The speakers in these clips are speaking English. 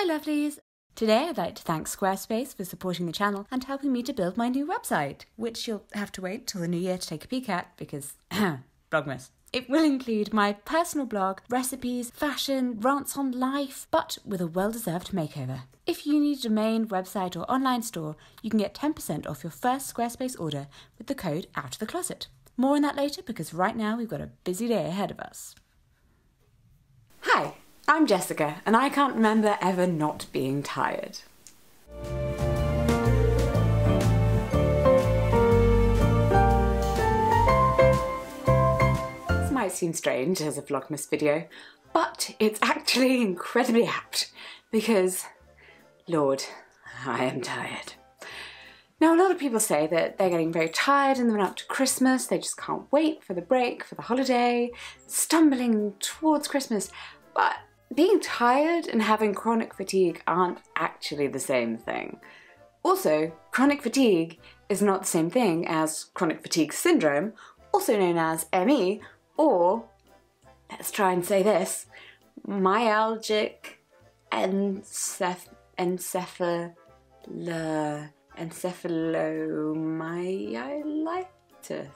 Hi lovelies! Today I'd like to thank Squarespace for supporting the channel and helping me to build my new website, which you'll have to wait till the new year to take a peek at because Vlogmas. It will include my personal blog, recipes, fashion, rants on life, but with a well-deserved makeover. If you need a domain, website or online store, you can get 10% off your first Squarespace order with the code Out of the Closet. More on that later because right now we've got a busy day ahead of us. Hi, I'm Jessica and I can't remember ever not being tired. Might seem strange as a Vlogmas video, but it's actually incredibly apt because, Lord, I am tired. Now, a lot of people say that they're getting very tired in the run up to Christmas, they just can't wait for the break, for the holiday, stumbling towards Christmas, but being tired and having chronic fatigue aren't actually the same thing. Also, chronic fatigue is not the same thing as chronic fatigue syndrome, also known as ME, or, let's try and say this, myalgic encephalomyelitis.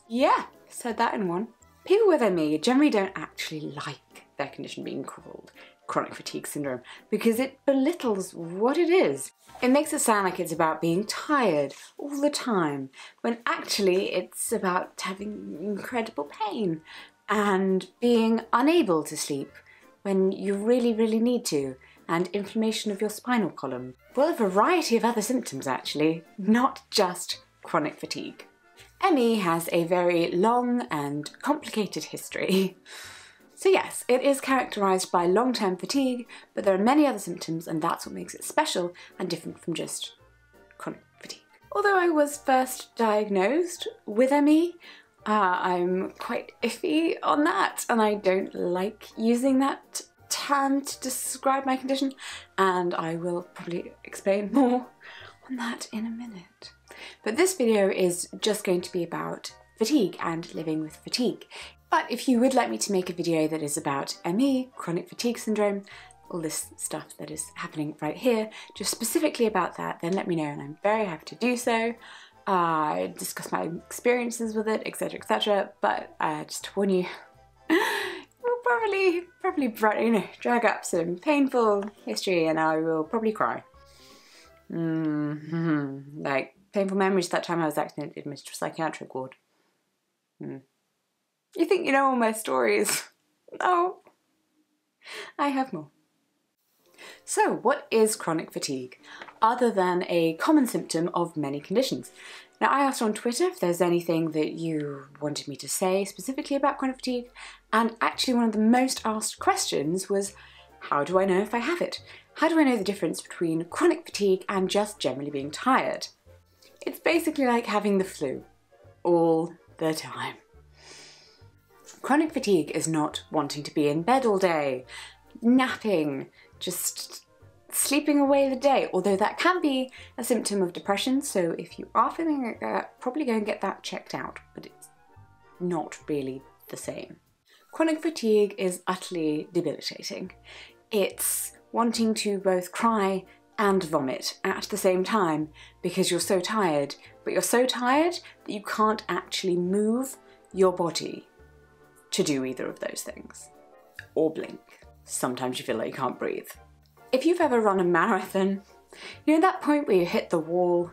Yeah, said that in one. People with ME generally don't actually like their condition being called chronic fatigue syndrome because it belittles what it is. It makes it sound like it's about being tired all the time, when actually it's about having incredible pain and being unable to sleep when you really, really need to, and inflammation of your spinal column. Well, a variety of other symptoms actually, not just chronic fatigue. ME has a very long and complicated history. So yes, it is characterised by long-term fatigue, but there are many other symptoms and that's what makes it special and different from just chronic fatigue. Although I was first diagnosed with ME, I'm quite iffy on that and I don't like using that term to describe my condition, and I will probably explain more on that in a minute. But this video is just going to be about fatigue and living with fatigue. But if you would like me to make a video that is about ME, chronic fatigue syndrome, all this stuff that is happening right here, just specifically about that, then let me know and I'm very happy to do so. Discuss my experiences with it, etc, but just to warn you, we'll probably drag up some painful history and I will probably cry. Like painful memories of that time I was accidentally admitted to a psychiatric ward. You think you know all my stories? No, I have more. So what is chronic fatigue, other than a common symptom of many conditions? Now, I asked on Twitter if there's anything that you wanted me to say specifically about chronic fatigue, and actually one of the most asked questions was, how do I know if I have it? How do I know the difference between chronic fatigue and just generally being tired? It's basically like having the flu all the time. Chronic fatigue is not wanting to be in bed all day, napping, just sleeping away the day, although that can be a symptom of depression, so if you are feeling like that, probably go and get that checked out, but it's not really the same. Chronic fatigue is utterly debilitating. It's wanting to both cry and vomit at the same time because you're so tired, but you're so tired that you can't actually move your body to do either of those things. Or blink. Sometimes you feel like you can't breathe. If you've ever run a marathon, you know that point where you hit the wall,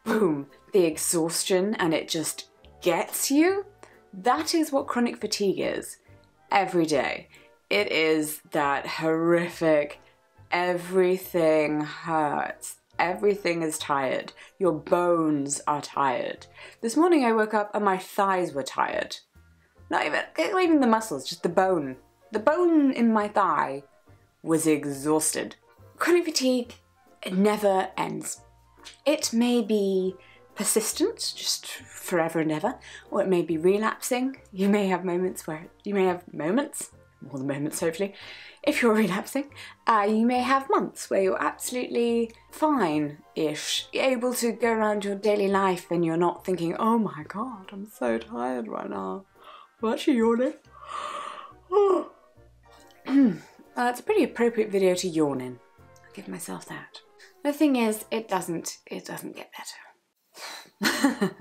boom, the exhaustion, and it just gets you? That is what chronic fatigue is, every day. It is that horrific, everything hurts, everything is tired, your bones are tired. This morning I woke up and my thighs were tired. Not even the muscles, just the bone. The bone in my thigh was exhausted. Chronic fatigue, it never ends. It may be persistent, just forever and ever, or it may be relapsing. You may have moments more than moments hopefully, if you're relapsing. You may have months where you're absolutely fine-ish, able to go around your daily life and you're not thinking, oh my god, I'm so tired right now. I'm actually yawning. It's a pretty appropriate video to yawn in. I'll give myself that. The thing is, it doesn't get better.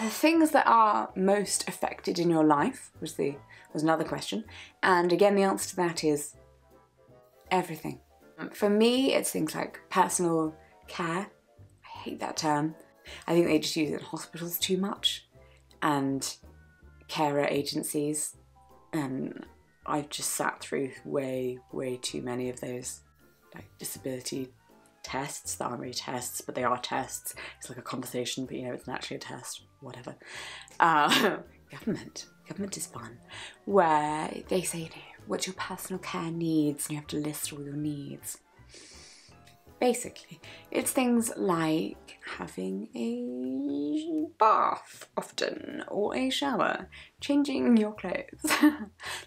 Things that are most affected in your life was another question. And again, the answer to that is everything. For me, it's things like personal care. I hate that term. I think they just use it in hospitals too much, and carer agencies. And I've just sat through way too many of those like disability tests that aren't really tests, but they are tests. It's like a conversation, but you know, it's not actually a test. Whatever. Government is fun, where they say, you know, what's your personal care needs, and you have to list all your needs. Basically, it's things like having a bath often, or a shower, changing your clothes,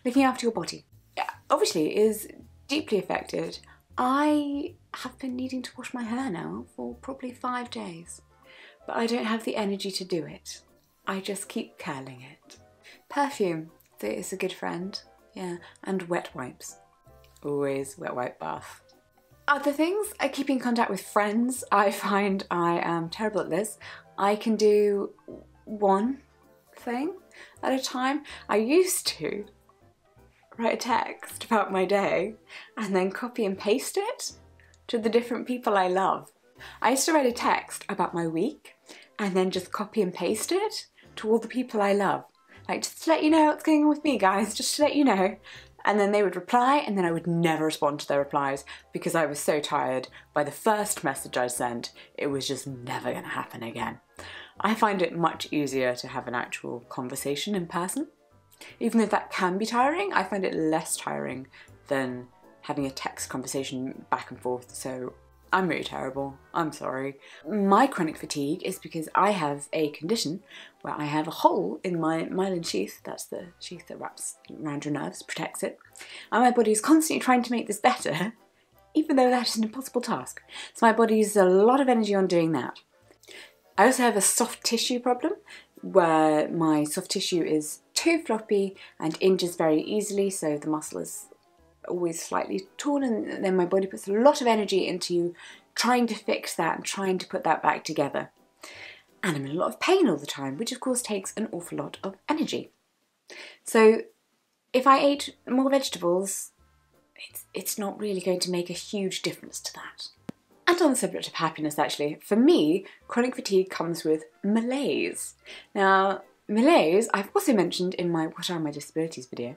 looking after your body. Yeah, obviously it is deeply affected. I have been needing to wash my hair now for probably 5 days, but I don't have the energy to do it. I just keep curling it. Perfume, it's a good friend, yeah, and wet wipes. Always wet wipe bath. Other things, I keep in contact with friends. I find I am terrible at this. I can do one thing at a time. I used to write a text about my day and then copy and paste it to the different people I love. I used to write a text about my week and then just copy and paste it to all the people I love. Like, just to let you know what's going on with me, guys, just to let you know. And then they would reply, and then I would never respond to their replies because I was so tired. By the first message I sent, it was just never going to happen again. I find it much easier to have an actual conversation in person. Even though that can be tiring, I find it less tiring than having a text conversation back and forth. So I'm really terrible. I'm sorry. My chronic fatigue is because I have a condition where I have a hole in my myelin sheath. That's the sheath that wraps around your nerves, protects it. And my body is constantly trying to make this better, even though that is an impossible task. So my body uses a lot of energy on doing that. I also have a soft tissue problem, where my soft tissue is too floppy and injures very easily, so the muscle is always slightly torn, and then my body puts a lot of energy into trying to fix that and trying to put that back together. And I'm in a lot of pain all the time, which of course takes an awful lot of energy. So if I ate more vegetables, it's not really going to make a huge difference to that. And on the subject of happiness, actually, for me, chronic fatigue comes with malaise. Now, malaise, I've also mentioned in my What Are My Disabilities video,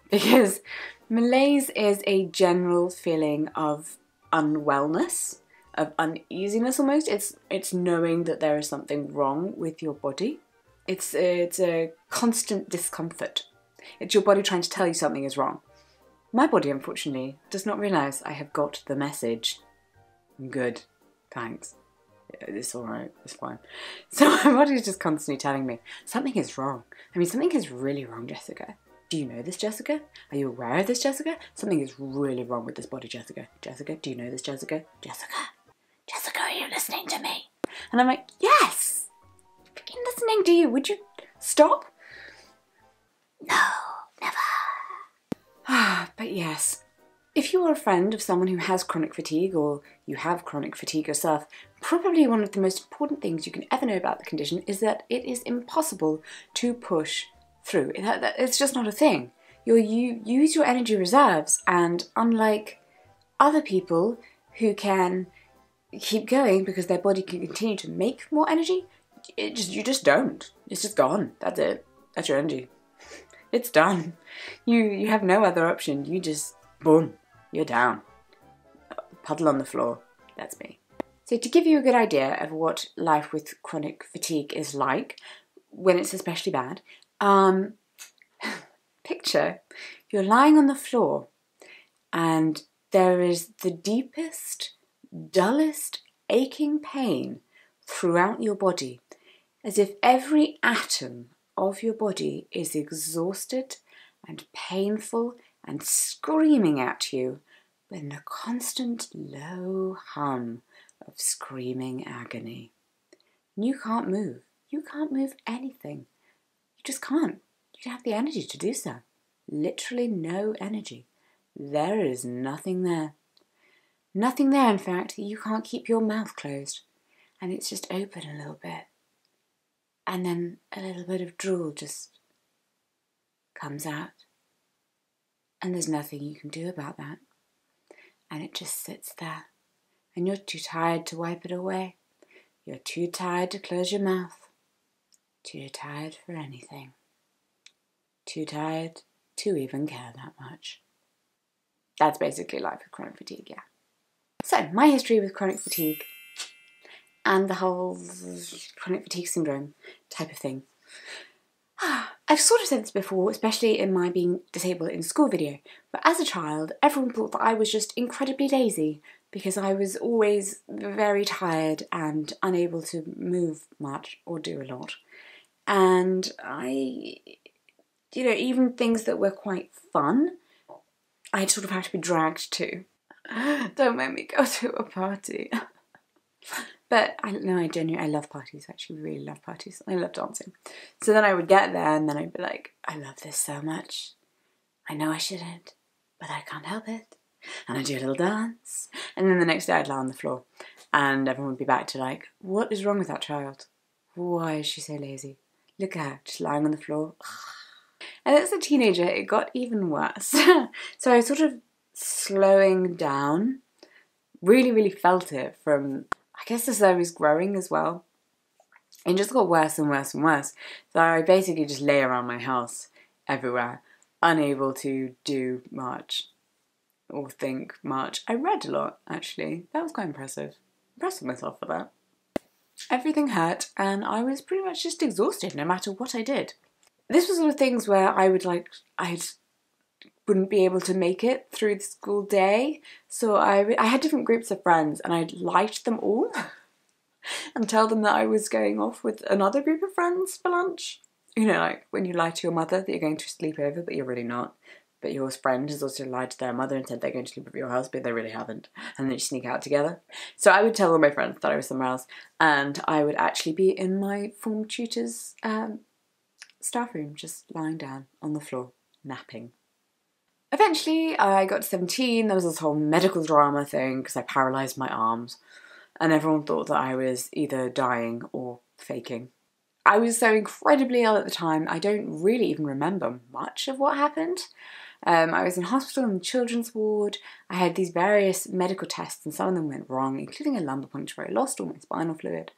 because malaise is a general feeling of unwellness, of uneasiness almost. It's knowing that there is something wrong with your body. It's a constant discomfort. It's your body trying to tell you something is wrong. My body, unfortunately, does not realise I have got the message. I'm good, thanks. It's alright, it's fine. So my body is just constantly telling me, something is wrong. I mean, something is really wrong, Jessica. Do you know this, Jessica? Are you aware of this, Jessica? Something is really wrong with this body, Jessica. Jessica, do you know this, Jessica? Jessica? Jessica, are you listening to me? And I'm like, yes! I'm freaking listening to you. Would you stop? No, never. But yes, if you are a friend of someone who has chronic fatigue, or you have chronic fatigue yourself, probably one of the most important things you can ever know about the condition is that it is impossible to push through. It's just not a thing. You use your energy reserves, and unlike other people who can keep going because their body can continue to make more energy, you just don't. It's just gone. That's it. That's your energy. It's done. You have no other option. You just, boom, you're down. Puddle on the floor. That's me. So to give you a good idea of what life with chronic fatigue is like, when it's especially bad, picture you're lying on the floor and there is the deepest, dullest, aching pain throughout your body, as if every atom of your body is exhausted and painful and screaming at you, but in a constant low hum of screaming agony. And you can't move. You can't move anything. You just can't. You don't have the energy to do so. Literally no energy. there is nothing there. Nothing there, in fact, that you can't keep your mouth closed. And it's just open a little bit. And then a little bit of drool just comes out. And there's nothing you can do about that. And it just sits there. And you're too tired to wipe it away. You're too tired to close your mouth. Too tired for anything. Too tired to even care that much. That's basically life with chronic fatigue, yeah. So, my history with chronic fatigue and the whole chronic fatigue syndrome type of thing. I've sort of said this before, especially in my being disabled in school video, but as a child, everyone thought that I was just incredibly lazy because I was always very tired and unable to move much or do a lot. And even things that were quite fun, I'd sort of have to be dragged to. Don't make me go to a party. But I love parties, actually, really love parties. I love dancing. So then I would get there and then I'd be like, I love this so much. I know I shouldn't, but I can't help it. And I'd do a little dance. And then the next day I'd lie on the floor and everyone would be back to like, what is wrong with that child? Why is she so lazy? Look at her, just lying on the floor. And as a teenager, it got even worse. So I was sort of slowing down. Really, really felt it from, I guess, as I was growing as well. It just got worse and worse and worse. So I basically just lay around my house everywhere, unable to do much or think much. I read a lot, actually. That was quite impressive. Impressed with myself for that. Everything hurt and I was pretty much just exhausted no matter what I did. This was one of the things where I wouldn't be able to make it through the school day. So I had different groups of friends and I'd lie to them all and tell them that I was going off with another group of friends for lunch. You know, like when you lie to your mother that you're going to sleep over, but you're really not. But your friend has also lied to their mother and said they're going to sleep over your house, but they really haven't. And then you sneak out together. So I would tell all my friends that I was somewhere else and I would actually be in my form tutor's staff room, just lying down on the floor, napping. Eventually, I got to 17, there was this whole medical drama thing because I paralysed my arms and everyone thought that I was either dying or faking. I was so incredibly ill at the time, I don't really even remember much of what happened. I was in hospital in the children's ward, I had these various medical tests and some of them went wrong, including a lumbar puncture where I lost all my spinal fluid,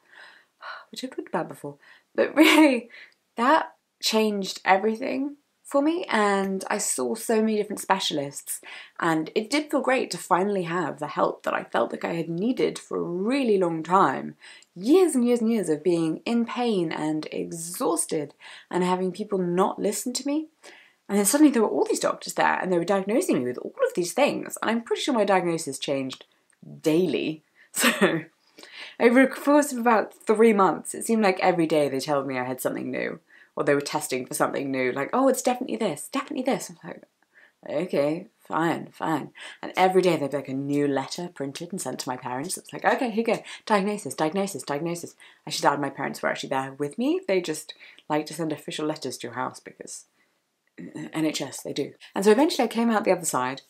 which I've talked about before. But really, that changed everything for me and I saw so many different specialists and it did feel great to finally have the help that I felt like I had needed for a really long time. Years and years and years of being in pain and exhausted and having people not listen to me. And then suddenly there were all these doctors there and they were diagnosing me with all of these things and I'm pretty sure my diagnosis changed daily. So over a course of about 3 months, it seemed like every day they told me I had something new. Or they were testing for something new, like, oh, it's definitely this, definitely this. I'm like, okay, fine. And every day there'd be like a new letter printed and sent to my parents. It's like, okay, here you go, diagnosis. I should add my parents were actually there with me. They just like to send official letters to your house because NHS, they do. And so eventually I came out the other side,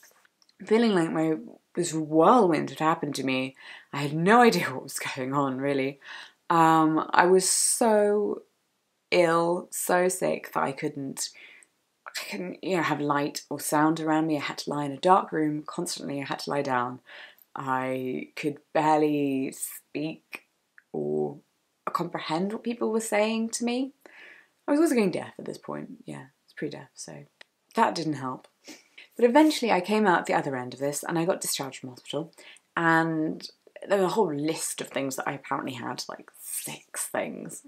feeling like this whirlwind had happened to me. I had no idea what was going on, really. I was so ill, so sick that I couldn't have light or sound around me. I had to lie in a dark room constantly. I had to lie down. I could barely speak or comprehend what people were saying to me. I was also going deaf at this point. Yeah, it's pretty deaf, so that didn't help. But eventually I came out the other end of this and I got discharged from hospital and there was a whole list of things that I apparently had, like 6 things.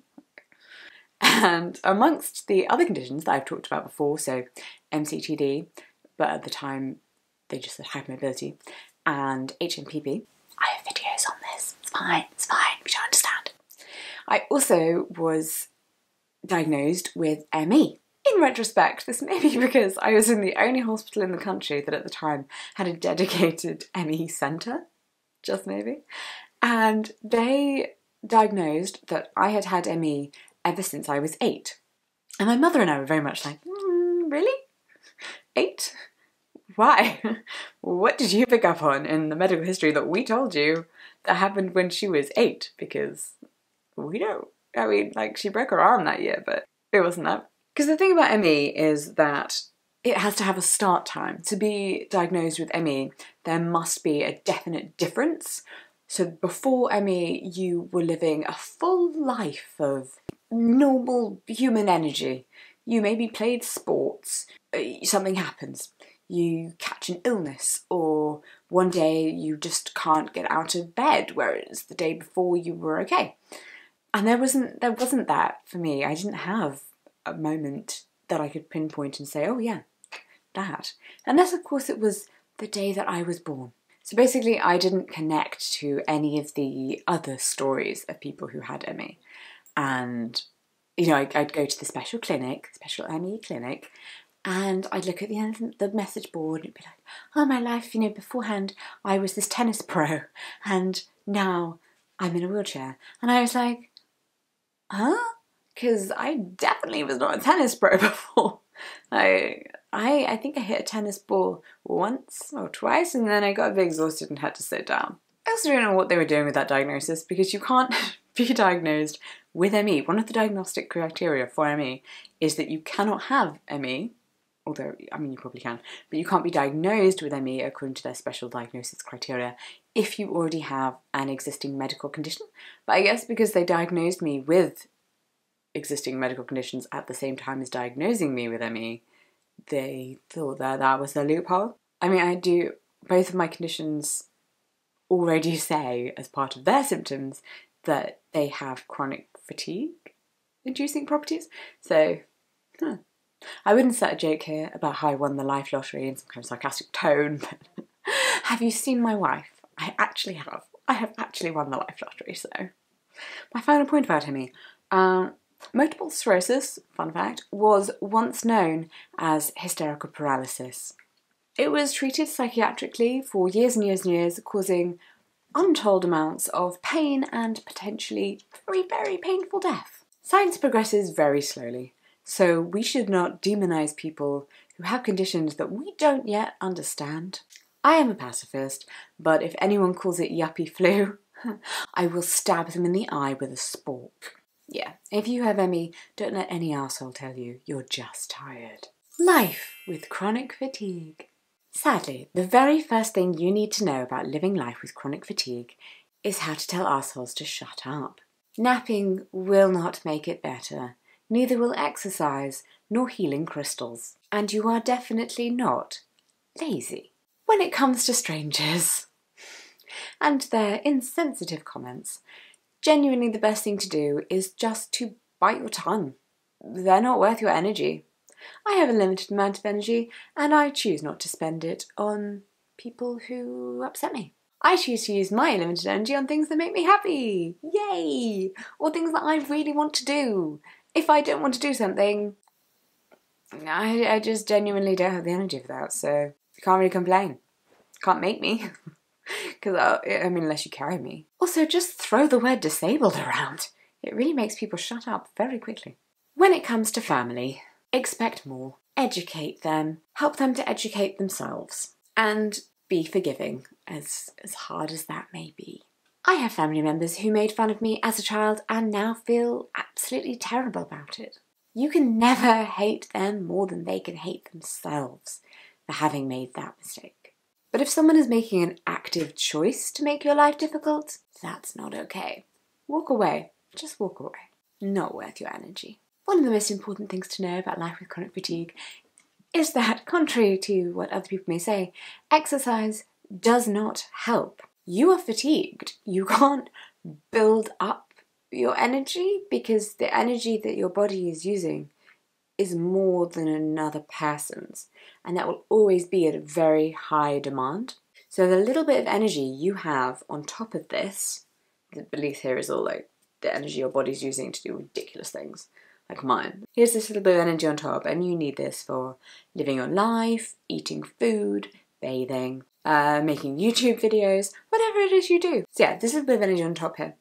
And amongst the other conditions that I've talked about before, so MCTD, but at the time they just said hypermobility, and HMPP. I have videos on this, it's fine, you don't understand. I also was diagnosed with ME. In retrospect, this may be because I was in the only hospital in the country that at the time had a dedicated ME centre, just maybe, and they diagnosed that I had had ME ever since I was 8. And my mother and I were very much like, really? 8? Why? What did you pick up on in the medical history that we told you that happened when she was 8? Because we don't. I mean, like, she broke her arm that year, but it wasn't that. Because the thing about ME is that it has to have a start time. To be diagnosed with ME, there must be a definite difference. So before ME, you were living a full life of normal human energy. You maybe played sports, something happens, you catch an illness, or one day you just can't get out of bed, whereas the day before you were okay. And there wasn't that for me. I didn't have a moment that I could pinpoint and say, oh yeah, that. Unless of course it was the day that I was born. So basically I didn't connect to any of the other stories of people who had ME. And you know, I'd go to the special ME clinic, and I'd look at the end of the message board and it'd be like, oh, my life, you know, beforehand I was this tennis pro and now I'm in a wheelchair. And I was like, huh? Because I definitely was not a tennis pro before. I think I hit a tennis ball once or twice and then I got a bit exhausted and had to sit down. I also don't know what they were doing with that diagnosis, because you can't be diagnosed with ME. One of the diagnostic criteria for ME is that you cannot have ME, although, I mean, you probably can, but you can't be diagnosed with ME according to their special diagnosis criteria if you already have an existing medical condition. But I guess because they diagnosed me with existing medical conditions at the same time as diagnosing me with ME, they thought that was the loophole. I mean, both of my conditions already say as part of their symptoms that they have chronic fatigue-inducing properties. So, I wouldn't start a joke here about how I won the life lottery in some kind of sarcastic tone, but have you seen my wife? I actually have. I have actually won the life lottery, so. My final point about ME. Multiple sclerosis, fun fact, was once known as hysterical paralysis. It was treated psychiatrically for years and years and years, causing untold amounts of pain and potentially very, very painful death. Science progresses very slowly, so we should not demonise people who have conditions that we don't yet understand. I am a pacifist, but if anyone calls it yuppie flu, I will stab them in the eye with a spork. Yeah, if you have ME, don't let any arsehole tell you you're just tired. Life with chronic fatigue. Sadly, the very first thing you need to know about living life with chronic fatigue is how to tell arseholes to shut up. Napping will not make it better, neither will exercise nor healing crystals. And you are definitely not lazy. When it comes to strangers and their insensitive comments, genuinely the best thing to do is just to bite your tongue. They're not worth your energy. I have a limited amount of energy and I choose not to spend it on people who upset me. I choose to use my limited energy on things that make me happy. Yay! Or things that I really want to do. If I don't want to do something, I just genuinely don't have the energy for that, so you can't really complain. Can't make me. Because, I mean, unless you carry me. Also, just throw the word disabled around. It really makes people shut up very quickly. When it comes to family, expect more. Educate them. Help them to educate themselves. And be forgiving, as hard as that may be. I have family members who made fun of me as a child and now feel absolutely terrible about it. You can never hate them more than they can hate themselves for having made that mistake. But if someone is making an active choice to make your life difficult, that's not okay. Walk away. Just walk away. Not worth your energy. One of the most important things to know about life with chronic fatigue is that, contrary to what other people may say, exercise does not help. You are fatigued. You can't build up your energy because the energy that your body is using is more than another person's, and that will always be at a very high demand. So the little bit of energy you have on top of this, the belief here is all like the energy your body's using to do ridiculous things, like mine. Here's this little bit of energy on top, and you need this for living your life, eating food, bathing, making YouTube videos, whatever it is you do. So yeah, this is a bit of energy on top here.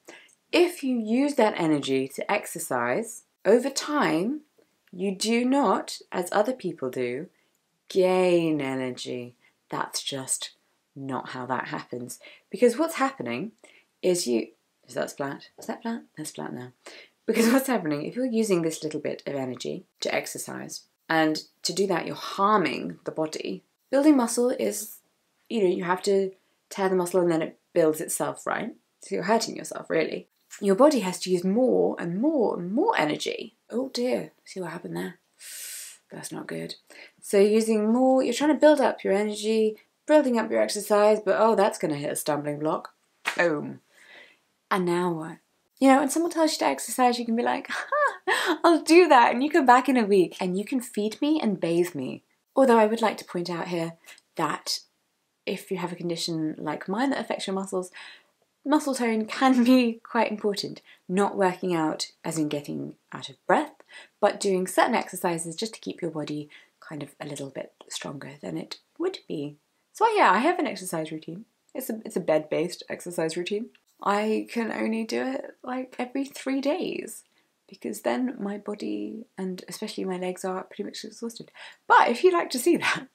If you use that energy to exercise, over time, you do not, as other people do, gain energy. that's just not how that happens. Because what's happening is is that flat? Is that flat? That's flat now. Because what's happening, if you're using this little bit of energy to exercise, and to do that you're harming the body, building muscle is, you have to tear the muscle and then it builds itself, right? So you're hurting yourself, really. Your body has to use more and more and more energy. Oh dear, see what happened there? That's not good. So you're using more, you're trying to build up your energy, building up your exercise, but oh, that's going to hit a stumbling block. Boom. And now what? When someone tells you to exercise, you can be like, I'll do that. And you come back in a week and you can feed me and bathe me. Although I would like to point out here that if you have a condition like mine that affects your muscles, muscle tone can be quite important. Not working out as in getting out of breath, but doing certain exercises just to keep your body kind of a little bit stronger than it would be. So yeah, I have an exercise routine. It's a bed-based exercise routine. I can only do it like every 3 days because then my body and especially my legs are pretty much exhausted. But if you'd like to see that,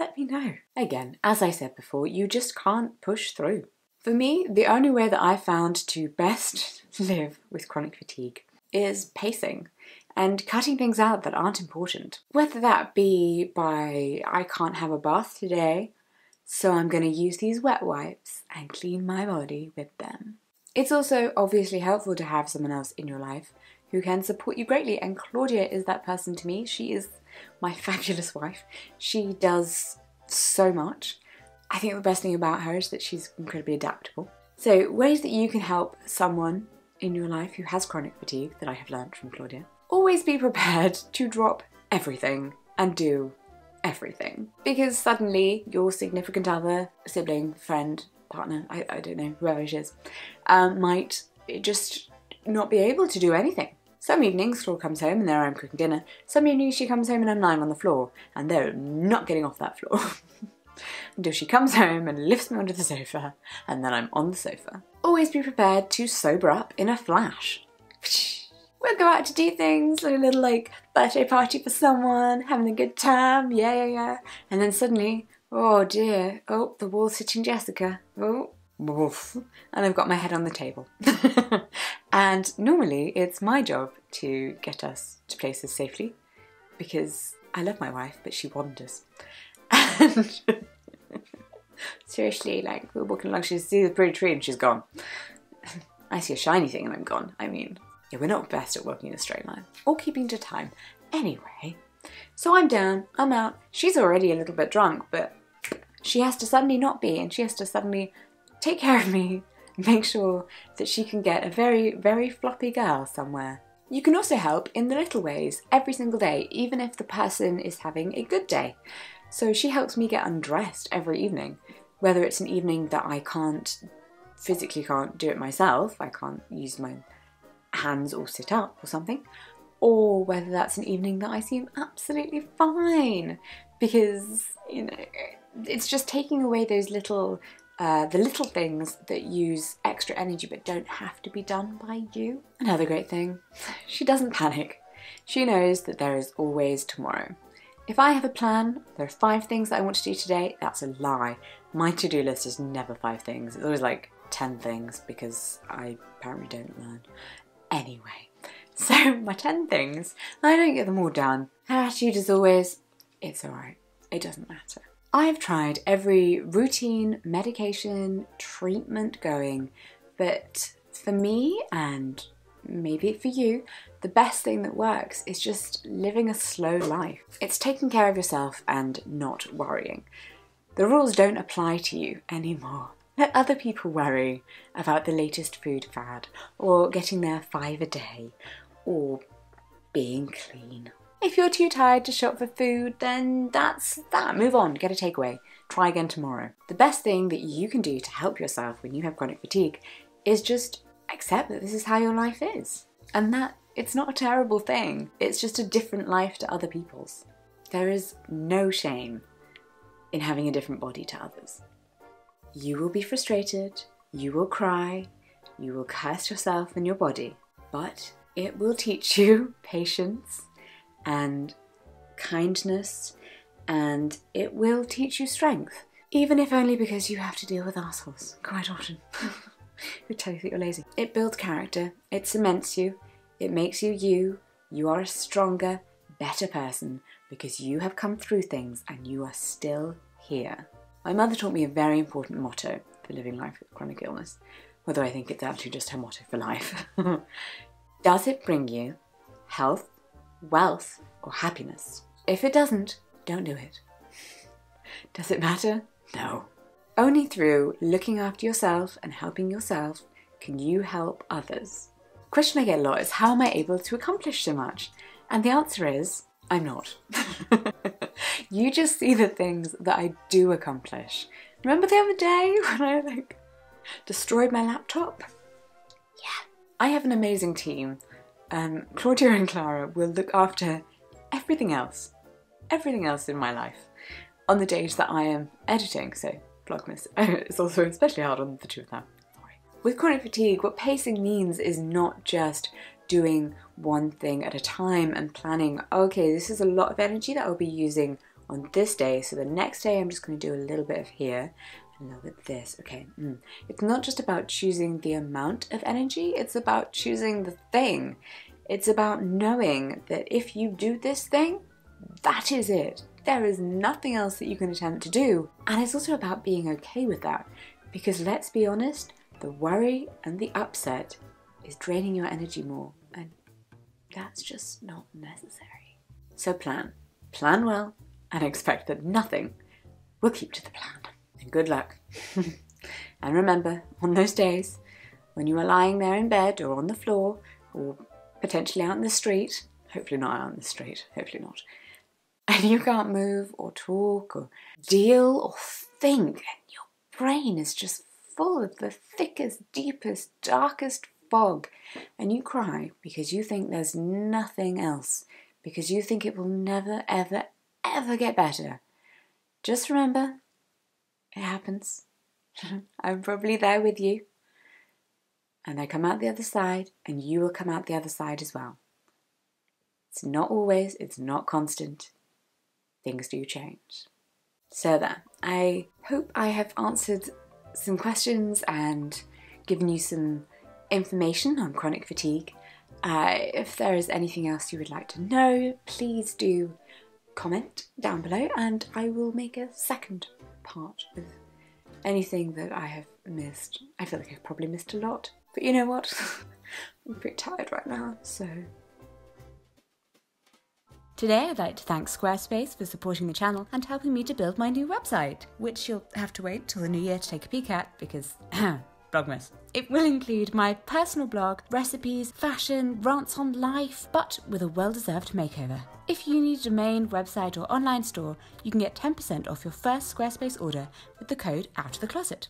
let me know. Again, as I said before, you just can't push through. For me, the only way that I found to best live with chronic fatigue is pacing and cutting things out that aren't important. Whether that be by, I can't have a bath today, so I'm going to use these wet wipes and clean my body with them. It's also obviously helpful to have someone else in your life who can support you greatly, and Claudia is that person to me. She is my fabulous wife. She does so much. I think the best thing about her is that she's incredibly adaptable. So ways that you can help someone in your life who has chronic fatigue that I have learned from Claudia. Always be prepared to drop everything and do everything. Because suddenly your significant other, sibling, friend, partner, I don't know, whoever it is, might just not be able to do anything. Some evenings Claude comes home and there I'm cooking dinner. Some evenings she comes home and I'm lying on the floor and they're not getting off that floor. Until she comes home and lifts me onto the sofa and then I'm on the sofa. Always be prepared to sober up in a flash. We'll go out to do things, like a little birthday party for someone, having a good time, yeah. And then suddenly, oh dear, oh, the wall's hitting Jessica, oh, woof, and I've got my head on the table. And normally it's my job to get us to places safely because I love my wife, but she wanders. And seriously, we're walking along, she sees a pretty tree and she's gone. I see a shiny thing and I'm gone. Yeah, we're not best at working in a straight line or keeping to time. Anyway, so I'm down, I'm out. She's already a little bit drunk, but she has to suddenly not be, and she has to suddenly take care of me, make sure that she can get a very, very floppy girl somewhere. You can also help in the little ways every single day, even if the person is having a good day. So she helps me get undressed every evening, whether it's an evening that I physically can't do it myself, I can't use my hands or sit up or something, or whether that's an evening that I seem absolutely fine because, it's just taking away those the little things that use extra energy but don't have to be done by you. Another great thing, she doesn't panic. She knows that there is always tomorrow. If I have a plan, there are 5 things that I want to do today, that's a lie. My to-do list is never 5 things. It's always 10 things because I apparently don't learn. Anyway, so my 10 things, I don't get them all done. Her attitude is always, it's alright, it doesn't matter. I've tried every routine, medication, treatment going, but for me, and maybe for you, the best thing that works is just living a slow life. It's taking care of yourself and not worrying. The rules don't apply to you anymore. Let other people worry about the latest food fad, or getting their 5 a day, or being clean. If you're too tired to shop for food, then that's that. Move on, get a takeaway. Try again tomorrow. The best thing that you can do to help yourself when you have chronic fatigue is just accept that this is how your life is. And that it's not a terrible thing. It's just a different life to other people's. There is no shame in having a different body to others. You will be frustrated, you will cry, you will curse yourself and your body, but it will teach you patience and kindness, and it will teach you strength. Even if only because you have to deal with assholes quite often who tell you that you're lazy. It builds character, it cements you, it makes you you. You are a stronger, better person because you have come through things and you are still here. My mother taught me a very important motto for living life with chronic illness, although I think it's actually just her motto for life. Does it bring you health, wealth, or happiness? If it doesn't, don't do it. Does it matter? No. Only through looking after yourself and helping yourself can you help others. The question I get a lot is, how am I able to accomplish so much? And the answer is, I'm not. You just see the things that I do accomplish. Remember the other day when I destroyed my laptop? Yeah. I have an amazing team. Claudia and Clara will look after everything else in my life on the days that I am editing, so Vlogmas. It's also especially hard on the two of them. Sorry. With chronic fatigue, what pacing means is not just doing one thing at a time and planning, okay, this is a lot of energy that I'll be using on this day, so the next day I'm just going to do a little bit of here, a little bit of this, okay. It's not just about choosing the amount of energy, it's about choosing the thing. It's about knowing that if you do this thing, that is it. There is nothing else that you can attempt to do. And it's also about being okay with that, because let's be honest, the worry and the upset is draining your energy more, and that's just not necessary. So plan well, and expect that nothing will keep to the plan. And good luck. And remember, on those days when you are lying there in bed or on the floor or potentially out in the street, hopefully not out in the street, hopefully not, and you can't move or talk or deal or think, and your brain is just full of the thickest, deepest, darkest fog, and you cry because you think there's nothing else, because you think it will never, ever, ever get better. Just remember, it happens. I'm probably there with you. And I come out the other side, and you will come out the other side as well. It's not always, it's not constant. Things do change. So there, I hope I have answered some questions and given you some information on chronic fatigue. If there is anything else you would like to know, please do comment down below and I will make a second part of anything that I have missed. I feel like I've probably missed a lot, but you know what? I'm pretty tired right now, so... Today I'd like to thank Squarespace for supporting the channel and helping me to build my new website, which you'll have to wait till the new year to take a peek at because Vlogmas. It will include my personal blog, recipes, fashion, rants on life, but with a well-deserved makeover. If you need a domain, website or online store, you can get 10% off your first Squarespace order with the code OUTOFTHECLOSET.